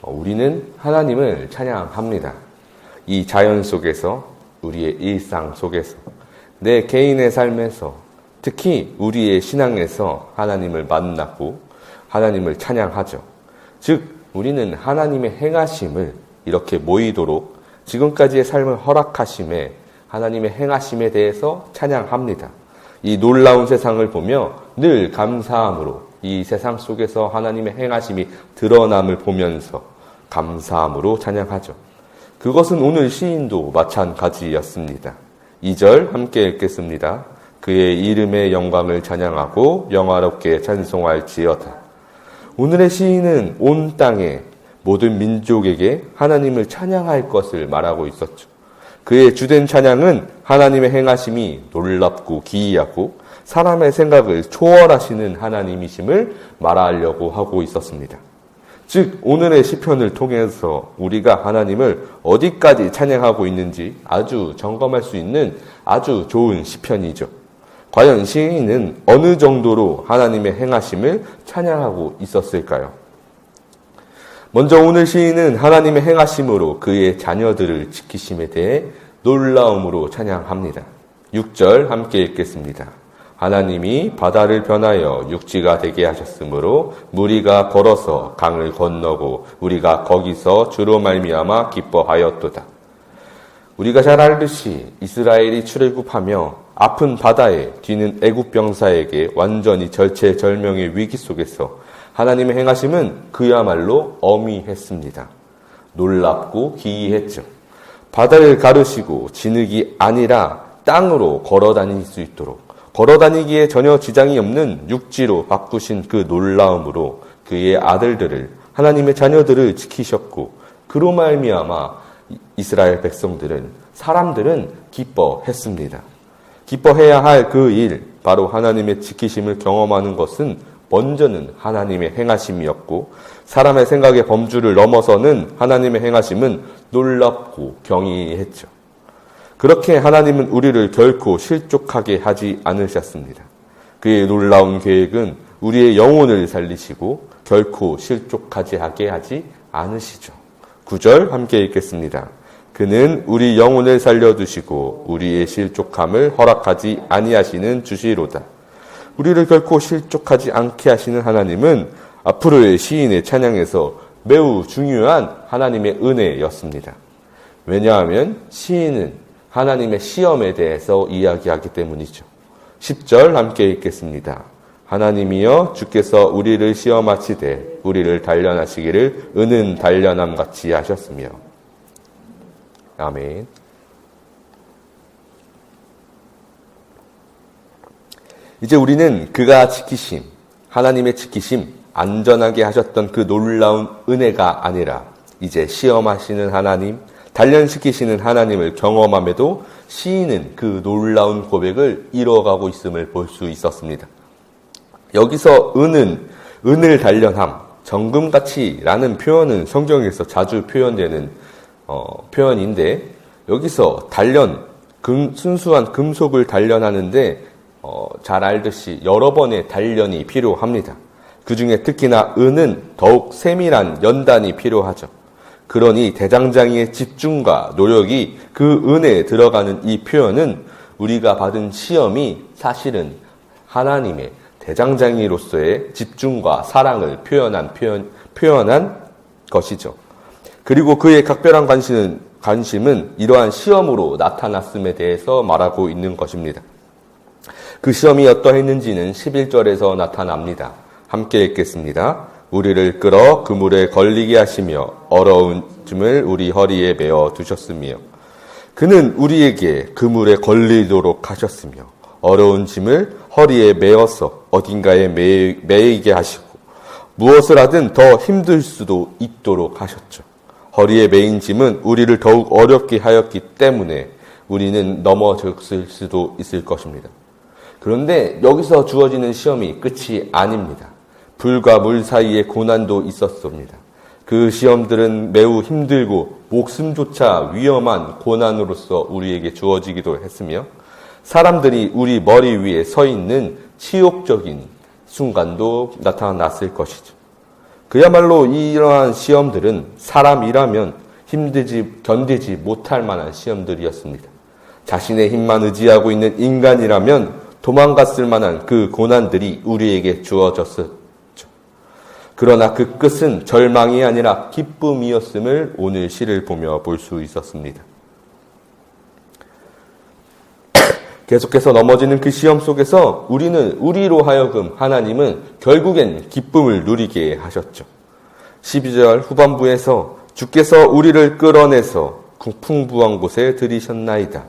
우리는 하나님을 찬양합니다. 이 자연 속에서, 우리의 일상 속에서, 내 개인의 삶에서, 특히 우리의 신앙에서 하나님을 만나고 하나님을 찬양하죠. 즉 우리는 하나님의 행하심을 이렇게 모이도록 지금까지의 삶을 허락하심에 하나님의 행하심에 대해서 찬양합니다. 이 놀라운 세상을 보며 늘 감사함으로 이 세상 속에서 하나님의 행하심이 드러남을 보면서 감사함으로 찬양하죠. 그것은 오늘 시인도 마찬가지였습니다. 2절 함께 읽겠습니다. 그의 이름의 영광을 찬양하고 영화롭게 찬송할지어다. 오늘의 시인은 온 땅의 모든 민족에게 하나님을 찬양할 것을 말하고 있었죠. 그의 주된 찬양은 하나님의 행하심이 놀랍고 기이하고 사람의 생각을 초월하시는 하나님이심을 말하려고 하고 있었습니다. 즉 오늘의 시편을 통해서 우리가 하나님을 어디까지 찬양하고 있는지 아주 점검할 수 있는 아주 좋은 시편이죠. 과연 시인은 어느 정도로 하나님의 행하심을 찬양하고 있었을까요? 먼저 오늘 시인은 하나님의 행하심으로 그의 자녀들을 지키심에 대해 놀라움으로 찬양합니다. 6절 함께 읽겠습니다. 하나님이 바다를 변하여 육지가 되게 하셨으므로 무리가 걸어서 강을 건너고 우리가 거기서 주로 말미암아 기뻐하였도다. 우리가 잘 알듯이 이스라엘이 출애굽하며 아픈 바다에 뒤는 애굽 병사에게 완전히 절체절명의 위기 속에서 하나님의 행하심은 그야말로 어미했습니다. 놀랍고 기이했죠. 바다를 가르시고 진흙이 아니라 땅으로 걸어다닐 수 있도록 걸어다니기에 전혀 지장이 없는 육지로 바꾸신 그 놀라움으로 그의 아들들을 하나님의 자녀들을 지키셨고 그로 말미암아 이스라엘 백성들은 사람들은 기뻐했습니다. 기뻐해야 할 그 일, 바로 하나님의 지키심을 경험하는 것은 먼저는 하나님의 행하심이었고 사람의 생각의 범주를 넘어서는 하나님의 행하심은 놀랍고 경이했죠. 그렇게 하나님은 우리를 결코 실족하게 하지 않으셨습니다. 그의 놀라운 계획은 우리의 영혼을 살리시고 결코 실족하지 하게 하지 않으시죠. 9절 함께 읽겠습니다. 그는 우리 영혼을 살려두시고 우리의 실족함을 허락하지 아니하시는 주시로다. 우리를 결코 실족하지 않게 하시는 하나님은 앞으로의 시인의 찬양에서 매우 중요한 하나님의 은혜였습니다. 왜냐하면 시인은 하나님의 시험에 대해서 이야기하기 때문이죠. 10절 함께 읽겠습니다. 하나님이여 주께서 우리를 시험하시되 우리를 단련하시기를 은은 단련함같이 하셨으며. 아멘. 이제 우리는 그가 지키심, 하나님의 지키심, 안전하게 하셨던 그 놀라운 은혜가 아니라 이제 시험하시는 하나님, 단련시키시는 하나님을 경험함에도 시인은 그 놀라운 고백을 이뤄가고 있음을 볼 수 있었습니다. 여기서 은을 단련함, 정금같이라는 표현은 성경에서 자주 표현되는 표현인데 여기서 단련, 순수한 금속을 단련하는데 잘 알듯이 여러 번의 단련이 필요합니다. 그 중에 특히나 은은 더욱 세밀한 연단이 필요하죠. 그러니 대장장이의 집중과 노력이 그 은에 들어가는 이 표현은 우리가 받은 시험이 사실은 하나님의 대장장이로서의 집중과 사랑을 표현한 것이죠. 그리고 그의 각별한 관심은 이러한 시험으로 나타났음에 대해서 말하고 있는 것입니다. 그 시험이 어떠했는지는 11절에서 나타납니다. 함께 읽겠습니다. 우리를 끌어 그물에 걸리게 하시며 어려운 짐을 우리 허리에 메어 두셨으며 그는 우리에게 그물에 걸리도록 하셨으며 어려운 짐을 허리에 메어서 어딘가에 매이게 하시고 무엇을 하든 더 힘들 수도 있도록 하셨죠. 허리에 메인 짐은 우리를 더욱 어렵게 하였기 때문에 우리는 넘어졌을 수도 있을 것입니다. 그런데 여기서 주어지는 시험이 끝이 아닙니다. 불과 물 사이에 고난도 있었습니다. 그 시험들은 매우 힘들고 목숨조차 위험한 고난으로서 우리에게 주어지기도 했으며 사람들이 우리 머리 위에 서 있는 치욕적인 순간도 나타났을 것이죠. 그야말로 이러한 시험들은 사람이라면 견디지 못할 만한 시험들이었습니다. 자신의 힘만 의지하고 있는 인간이라면 도망갔을 만한 그 고난들이 우리에게 주어졌었죠. 그러나 그 끝은 절망이 아니라 기쁨이었음을 오늘 시를 보며 볼 수 있었습니다. 계속해서 넘어지는 그 시험 속에서 우리로 하여금 하나님은 결국엔 기쁨을 누리게 하셨죠. 12절 후반부에서 주께서 우리를 끌어내서 풍부한 곳에 들이셨나이다.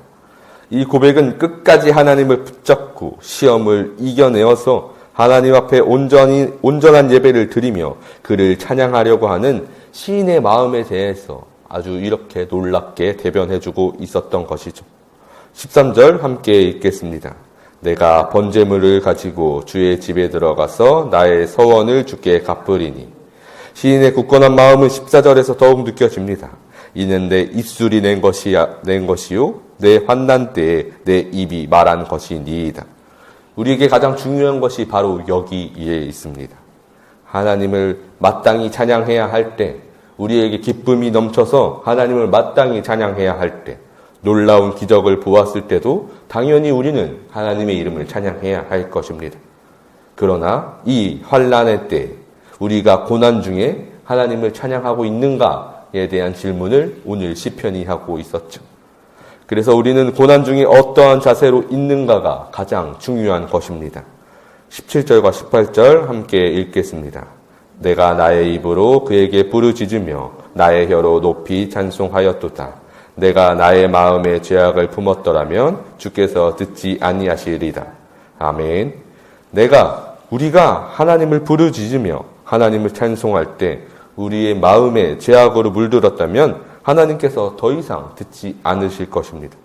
이 고백은 끝까지 하나님을 붙잡고 시험을 이겨내어서 하나님 앞에 온전한 예배를 드리며 그를 찬양하려고 하는 시인의 마음에 대해서 아주 이렇게 놀랍게 대변해주고 있었던 것이죠. 13절 함께 읽겠습니다. 내가 번제물을 가지고 주의 집에 들어가서 나의 서원을 주께 갚으리니. 시인의 굳건한 마음은 14절에서 더욱 느껴집니다. 이는 내 입술이 낸 것이요 내 환난 때에 내 입이 말한 것이니이다. 우리에게 가장 중요한 것이 바로 여기에 있습니다. 하나님을 마땅히 찬양해야 할 때, 우리에게 기쁨이 넘쳐서 하나님을 마땅히 찬양해야 할 때, 놀라운 기적을 보았을 때도 당연히 우리는 하나님의 이름을 찬양해야 할 것입니다. 그러나 이 환난의 때 우리가 고난 중에 하나님을 찬양하고 있는가에 대한 질문을 오늘 시편이 하고 있었죠. 그래서 우리는 고난 중에 어떠한 자세로 있는가가 가장 중요한 것입니다. 17절과 18절 함께 읽겠습니다. 내가 나의 입으로 그에게 부르짖으며 나의 혀로 높이 찬송하였도다. 내가 나의 마음에 죄악을 품었더라면 주께서 듣지 아니하시리다. 아멘. 우리가 하나님을 부르짖으며 하나님을 찬송할 때 우리의 마음에 죄악으로 물들었다면 하나님께서 더 이상 듣지 않으실 것입니다.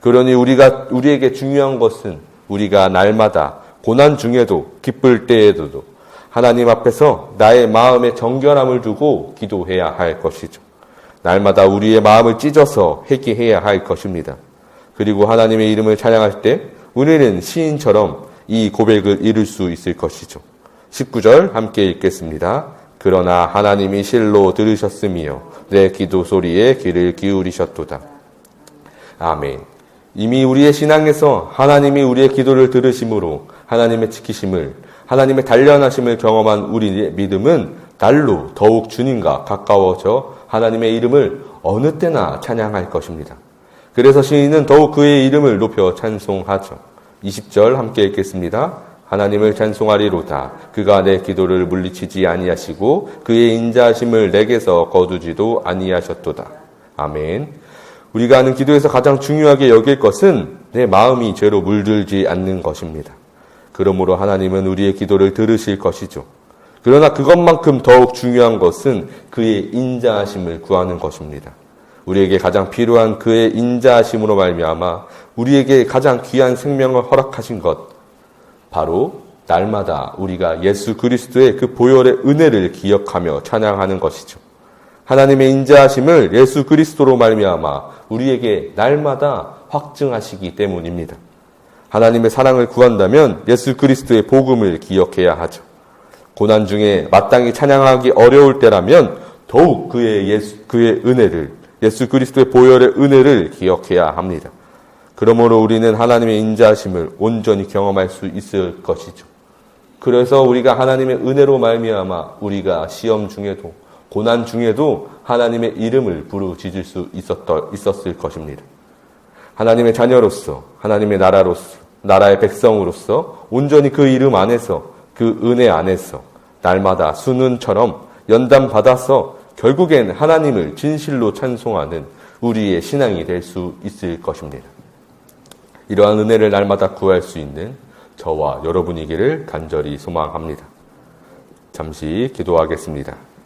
그러니 우리에게 중요한 것은 우리가 날마다 고난 중에도 기쁠 때에도 하나님 앞에서 나의 마음에 정결함을 두고 기도해야 할 것이죠. 날마다 우리의 마음을 찢어서 회개해야 할 것입니다. 그리고 하나님의 이름을 찬양할 때 우리는 시인처럼 이 고백을 이룰 수 있을 것이죠. 19절 함께 읽겠습니다. 그러나 하나님이 실로 들으셨으며 내 기도 소리에 귀를 기울이셨도다. 아멘. 이미 우리의 신앙에서 하나님이 우리의 기도를 들으심으로 하나님의 지키심을, 하나님의 단련하심을 경험한 우리의 믿음은 날로 더욱 주님과 가까워져 하나님의 이름을 어느 때나 찬양할 것입니다. 그래서 시인은 더욱 그의 이름을 높여 찬송하죠. 20절 함께 읽겠습니다. 하나님을 찬송하리로다. 그가 내 기도를 물리치지 아니하시고 그의 인자하심을 내게서 거두지도 아니하셨도다. 아멘. 우리가 하는 기도에서 가장 중요하게 여길 것은 내 마음이 죄로 물들지 않는 것입니다. 그러므로 하나님은 우리의 기도를 들으실 것이죠. 그러나 그것만큼 더욱 중요한 것은 그의 인자하심을 구하는 것입니다. 우리에게 가장 필요한 그의 인자하심으로 말미암아 우리에게 가장 귀한 생명을 허락하신 것, 바로 날마다 우리가 예수 그리스도의 그 보혈의 은혜를 기억하며 찬양하는 것이죠. 하나님의 인자하심을 예수 그리스도로 말미암아 우리에게 날마다 확증하시기 때문입니다. 하나님의 사랑을 구한다면 예수 그리스도의 복음을 기억해야 하죠. 고난 중에 마땅히 찬양하기 어려울 때라면 더욱 그의 은혜를, 예수 그리스도의 보혈의 은혜를 기억해야 합니다. 그러므로 우리는 하나님의 인자하심을 온전히 경험할 수 있을 것이죠. 그래서 우리가 하나님의 은혜로 말미암아 우리가 시험 중에도 고난 중에도 하나님의 이름을 부르짖을 수 있었을 것입니다. 하나님의 자녀로서, 하나님의 나라의 백성으로서 온전히 그 이름 안에서, 그 은혜 안에서 날마다 수능처럼 연단받아서 결국엔 하나님을 진실로 찬송하는 우리의 신앙이 될 수 있을 것입니다. 이러한 은혜를 날마다 구할 수 있는 저와 여러분이기를 간절히 소망합니다. 잠시 기도하겠습니다.